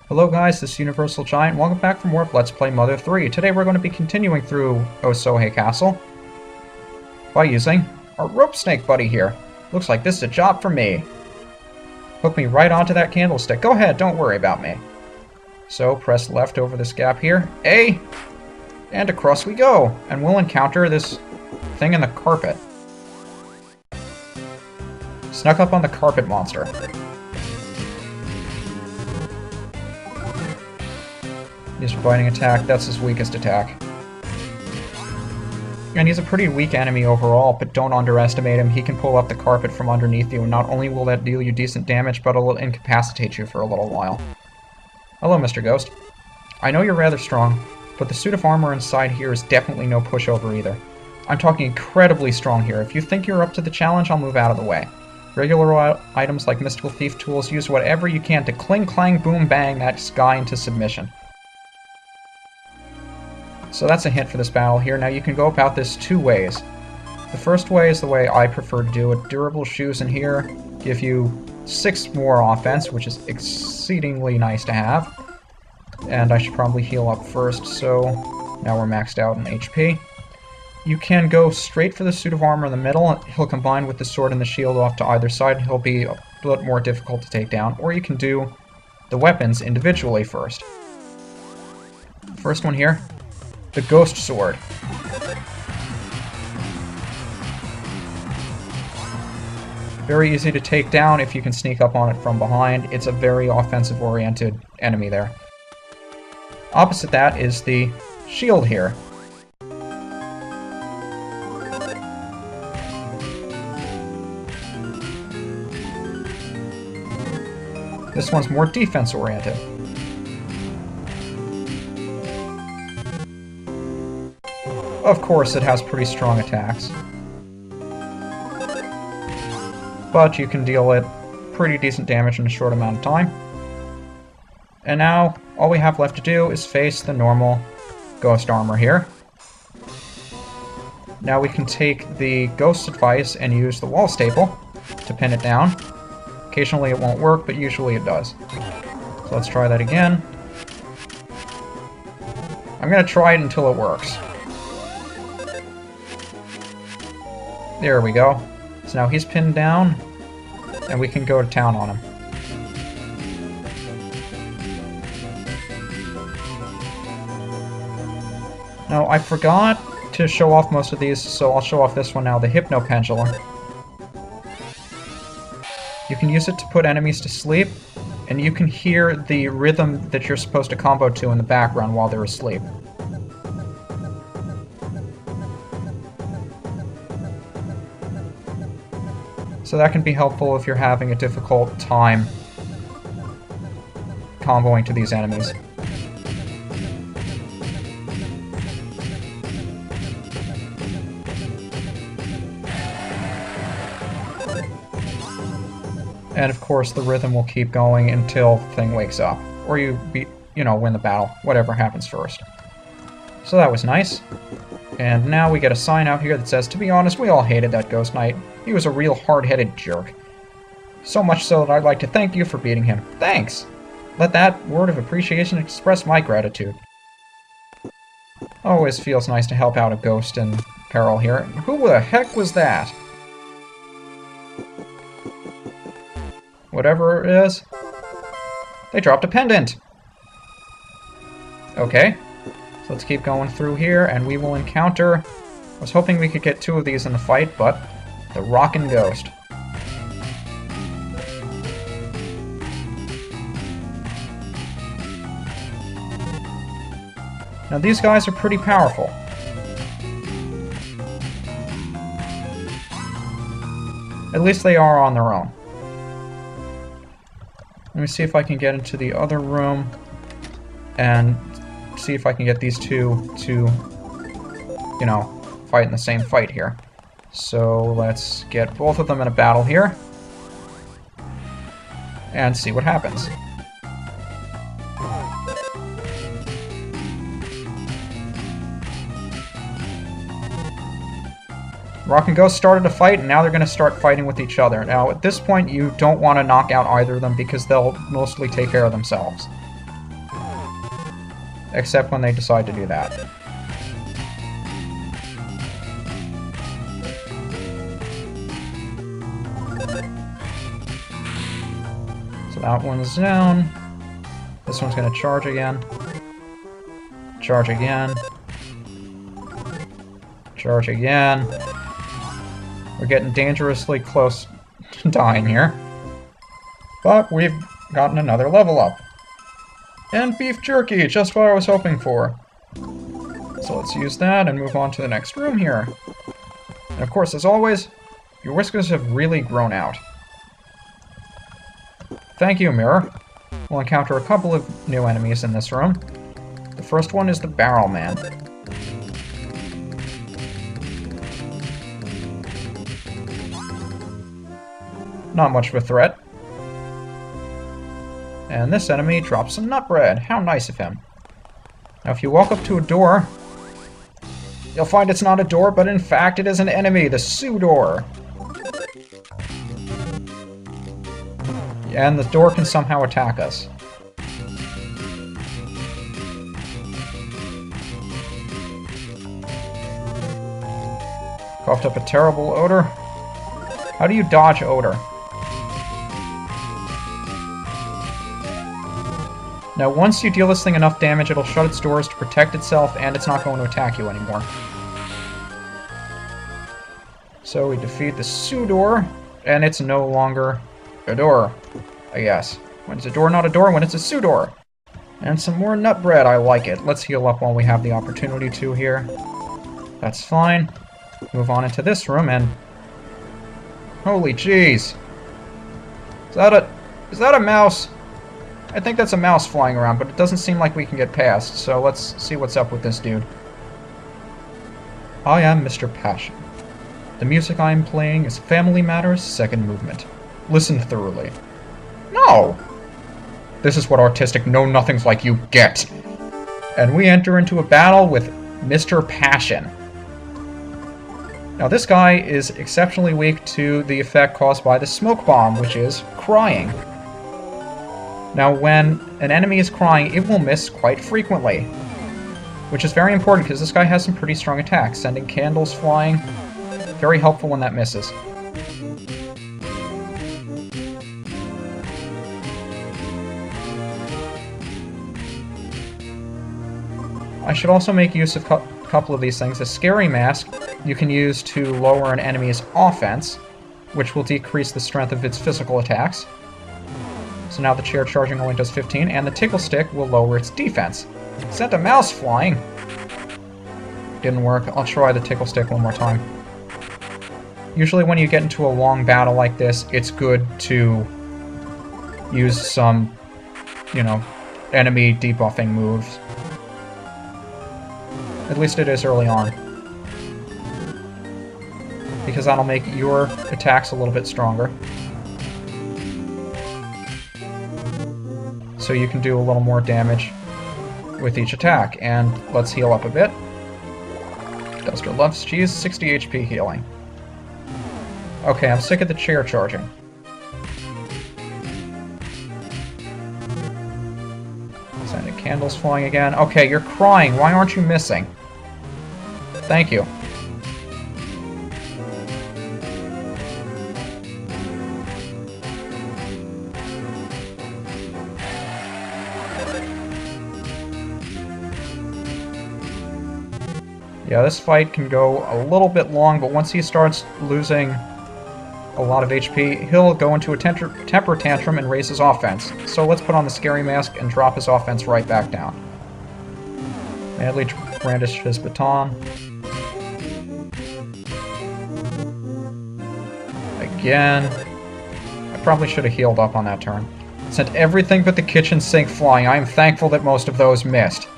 Hello guys, this is UniversalGiant. Welcome back for more of Let's Play Mother 3. Today we're going to be continuing through Osohe Castle by using our rope snake buddy here. Looks like this is a job for me. Hook me right onto that candlestick. Go ahead, don't worry about me. So press left over this gap here. A! And across we go. And we'll encounter this thing in the carpet. Snuck up on the carpet monster. He's fighting attack, that's his weakest attack. And he's a pretty weak enemy overall, but don't underestimate him. He can pull up the carpet from underneath you, and not only will that deal you decent damage, but it'll incapacitate you for a little while. Hello, Mr. Ghost. I know you're rather strong, but the suit of armor inside here is definitely no pushover either. I'm talking incredibly strong here. If you think you're up to the challenge, I'll move out of the way. Regular items like mystical thief tools, use whatever you can to cling, clang, boom, bang that guy into submission. So that's a hint for this battle here. Now you can go about this two ways. The first way is the way I prefer to do it. Durable shoes in here give you 6 more offense, which is exceedingly nice to have. And I should probably heal up first, so now we're maxed out in HP. You can go straight for the suit of armor in the middle. He'll combine with the sword and the shield off to either side. He'll be a bit more difficult to take down. Or you can do the weapons individually first. First one here. The Ghost Sword. Very easy to take down if you can sneak up on it from behind. It's a very offensive-oriented enemy there. Opposite that is the shield here. This one's more defense-oriented. Of course, it has pretty strong attacks. But you can deal it pretty decent damage in a short amount of time. And now, all we have left to do is face the normal ghost armor here. Now we can take the ghost's advice and use the wall staple to pin it down. Occasionally it won't work, but usually it does. So let's try that again. I'm going to try it until it works. There we go. So now he's pinned down, and we can go to town on him. Now, I forgot to show off most of these, so I'll show off this one now, the Hypno Pendulum. You can use it to put enemies to sleep, and you can hear the rhythm that you're supposed to combo to in the background while they're asleep. So that can be helpful if you're having a difficult time comboing to these enemies. And of course the rhythm will keep going until the thing wakes up. Or you win the battle, whatever happens first. So that was nice. And now we get a sign out here that says, to be honest, we all hated that Ghost Knight. He was a real hard-headed jerk. So much so that I'd like to thank you for beating him. Thanks! Let that word of appreciation express my gratitude. Always feels nice to help out a ghost in peril here. Who the heck was that? Whatever it is. They dropped a pendant! Okay. So let's keep going through here, and we will encounter... I was hoping we could get 2 of these in the fight, but... the Rockin' Ghost. Now these guys are pretty powerful. At least they are on their own. Let me see if I can get into the other room and see if I can get these two to, fight in the same fight here. So let's get both of them in a battle here and see what happens. Rock and Ghost started a fight, and now they're going to start fighting with each other. Now, at this point, you don't want to knock out either of them because they'll mostly take care of themselves. except when they decide to do that. So that one's down. This one's going to charge again. Charge again. Charge again. We're getting dangerously close to dying here. But we've gotten another level up. And beef jerky, just what I was hoping for. So let's use that and move on to the next room here. And of course, as always, your whiskers have really grown out. Thank you, Mirror. We'll encounter a couple of new enemies in this room. The first one is the Barrel Man. Not much of a threat. And this enemy drops some nut bread. How nice of him. Now if you walk up to a door, you'll find it's not a door, but in fact it is an enemy, the Sudor. And the door can somehow attack us. Coughed up a terrible odor. How do you dodge odor? Now, once you deal this thing enough damage, it'll shut its doors to protect itself, and it's not going to attack you anymore. So we defeat the Sudor, and it's no longer a door, I guess. When it's a door, not a door, when it's a Sudor. And some more nut bread, I like it. Let's heal up while we have the opportunity to here. That's fine. Move on into this room, and... holy jeez! Is that a mouse? I think that's a mouse flying around, but it doesn't seem like we can get past, so let's see what's up with this dude. I am Mr. Passion. The music I am playing is Family Matters' second movement. Listen thoroughly. No! This is what artistic know-nothings like you get! And we enter into a battle with Mr. Passion. Now this guy is exceptionally weak to the effect caused by the smoke bomb, which is crying. Now, when an enemy is crying, it will miss quite frequently, which is very important because this guy has some pretty strong attacks. Sending candles flying, very helpful when that misses. I should also make use of a couple of these things. A Scary Mask you can use to lower an enemy's offense, which will decrease the strength of its physical attacks. So now the chair charging only does 15, and the tickle stick will lower its defense. Sent a mouse flying! Didn't work. I'll try the tickle stick one more time. Usually when you get into a long battle like this, it's good to use some, you know, enemy debuffing moves. At least it is early on. Because that'll make your attacks a little bit stronger. So you can do a little more damage with each attack. And let's heal up a bit. Duster loves cheese, 60 HP healing. Okay, I'm sick of the chair charging. Sending candles flying again. Okay, you're crying. Why aren't you missing? Thank you. Yeah, this fight can go a little bit long, but once he starts losing a lot of HP, he'll go into a temper tantrum and raise his offense. So let's put on the Scary Mask and drop his offense right back down. Madly brandish his baton. Again. I probably should have healed up on that turn. Sent everything but the kitchen sink flying. I am thankful that most of those missed.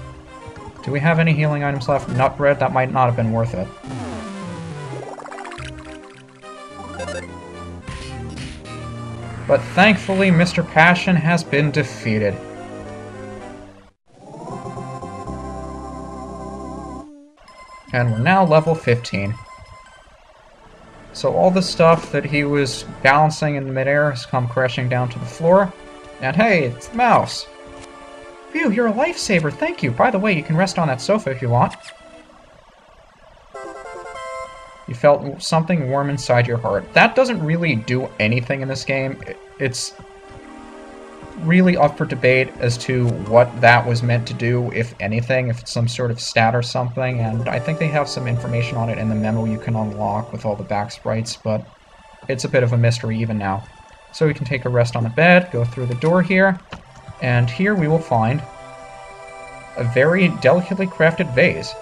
Do we have any healing items left? Nut bread? That might not have been worth it. But thankfully, Mr. Passion has been defeated. And we're now level 15. So all the stuff that he was balancing in midair has come crashing down to the floor. And hey, it's the mouse! Phew, you're a lifesaver, thank you. By the way, you can rest on that sofa if you want. You felt something warm inside your heart. That doesn't really do anything in this game. It's really up for debate as to what that was meant to do, if anything, if it's some sort of stat or something, and I think they have some information on it in the memo you can unlock with all the back sprites, but it's a bit of a mystery even now. So we can take a rest on the bed, go through the door here, and here we will find a very delicately crafted vase.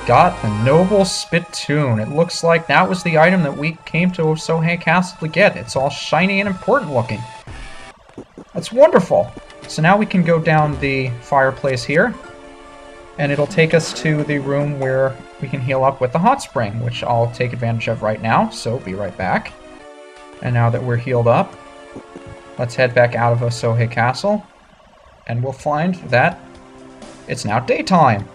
Got the noble Spittoon. It looks like that was the item that we came to Osohe Castle to get. It's all shiny and important looking. That's wonderful. So now we can go down the fireplace here, and it'll take us to the room where we can heal up with the hot spring, which I'll take advantage of right now, so be right back. And now that we're healed up, let's head back out of Osohe Castle, and we'll find that it's now daytime.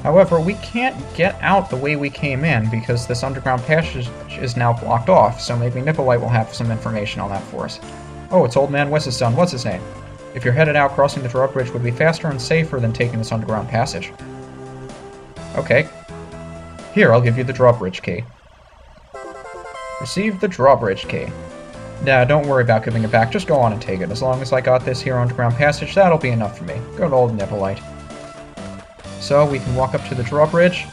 However, we can't get out the way we came in because this underground passage is now blocked off, so maybe Nippolite will have some information on that for us. Oh, it's Old Man Wes's son. What's his name? If you're headed out, crossing the drawbridge would be faster and safer than taking this underground passage. Okay. Here, I'll give you the drawbridge key. Receive the drawbridge key. Nah, don't worry about giving it back. Just go on and take it. As long as I got this here underground passage, that'll be enough for me. Good old Nippolite. So we can walk up to the drawbridge,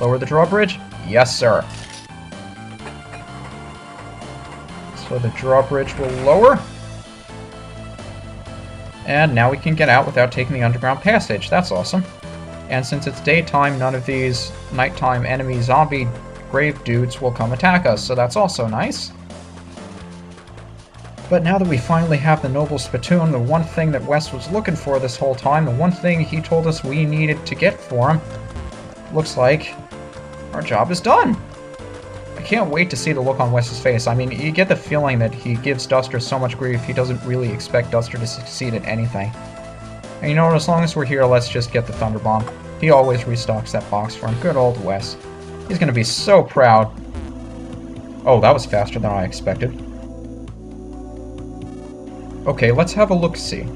lower the drawbridge. Yes, sir. So the drawbridge will lower. And now we can get out without taking the underground passage. That's awesome. And since it's daytime, none of these nighttime enemy zombie grave dudes will come attack us, so that's also nice. But now that we finally have the noble Spittoon, the one thing that Wes was looking for this whole time, the one thing he told us we needed to get for him, looks like our job is done. I can't wait to see the look on Wes's face. I mean, you get the feeling that he gives Duster so much grief he doesn't really expect Duster to succeed at anything. And you know what, as long as we're here, let's just get the Thunder Bomb. He always restocks that box for him. Good old Wes. He's gonna be so proud. Oh, that was faster than I expected. Okay, let's have a look-see.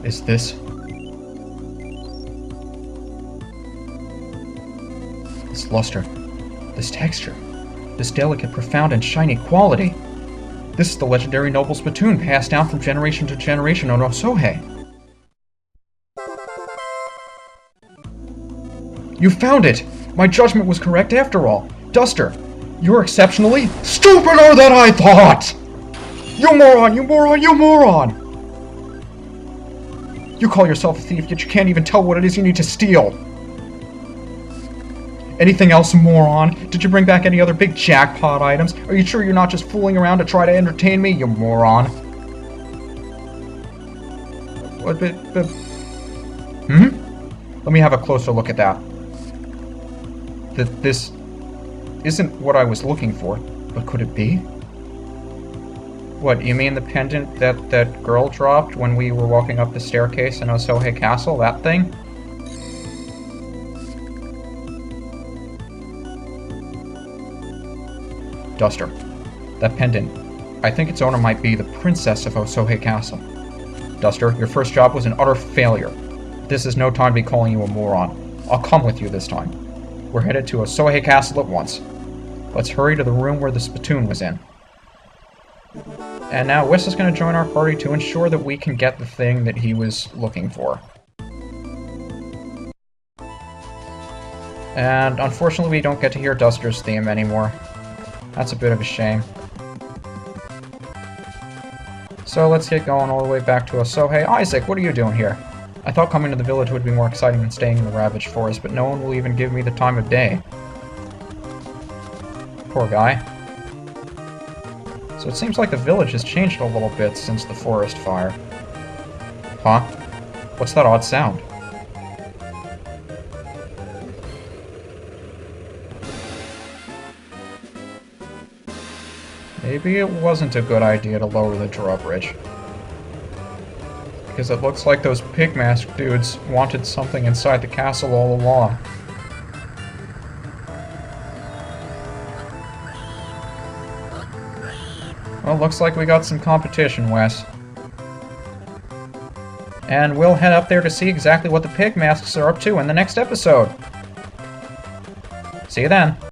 Is this... this luster, this texture, this delicate, profound, and shiny quality. This is the legendary noble Spittoon passed down from generation to generation on Osohe. You found it! My judgment was correct after all. Duster, you're exceptionally stupider than I thought! You moron! You moron! You moron! You call yourself a thief, yet you can't even tell what it is you need to steal. Anything else, moron? Did you bring back any other big jackpot items? Are you sure you're not just fooling around to try to entertain me, you moron? What, Let me have a closer look at that. This isn't what I was looking for, but could it be? What, you mean the pendant that girl dropped when we were walking up the staircase in Osohe Castle? That thing? Duster, that pendant. I think its owner might be the princess of Osohe Castle. Duster, your first job was an utter failure. This is no time to be calling you a moron. I'll come with you this time. We're headed to Osohe Castle at once. Let's hurry to the room where the Spittoon was in. And now Wes is going to join our party to ensure that we can get the thing that he was looking for. And unfortunately we don't get to hear Duster's theme anymore. That's a bit of a shame. So let's get going all the way back to Osohe. Isaac, what are you doing here? I thought coming to the village would be more exciting than staying in the ravaged forest, but no one will even give me the time of day. Poor guy. So it seems like the village has changed a little bit since the forest fire. Huh? What's that odd sound? Maybe it wasn't a good idea to lower the drawbridge. because it looks like those pig mask dudes wanted something inside the castle all along. Well, looks like we got some competition, Wes. And we'll head up there to see exactly what the pig masks are up to in the next episode. See you then.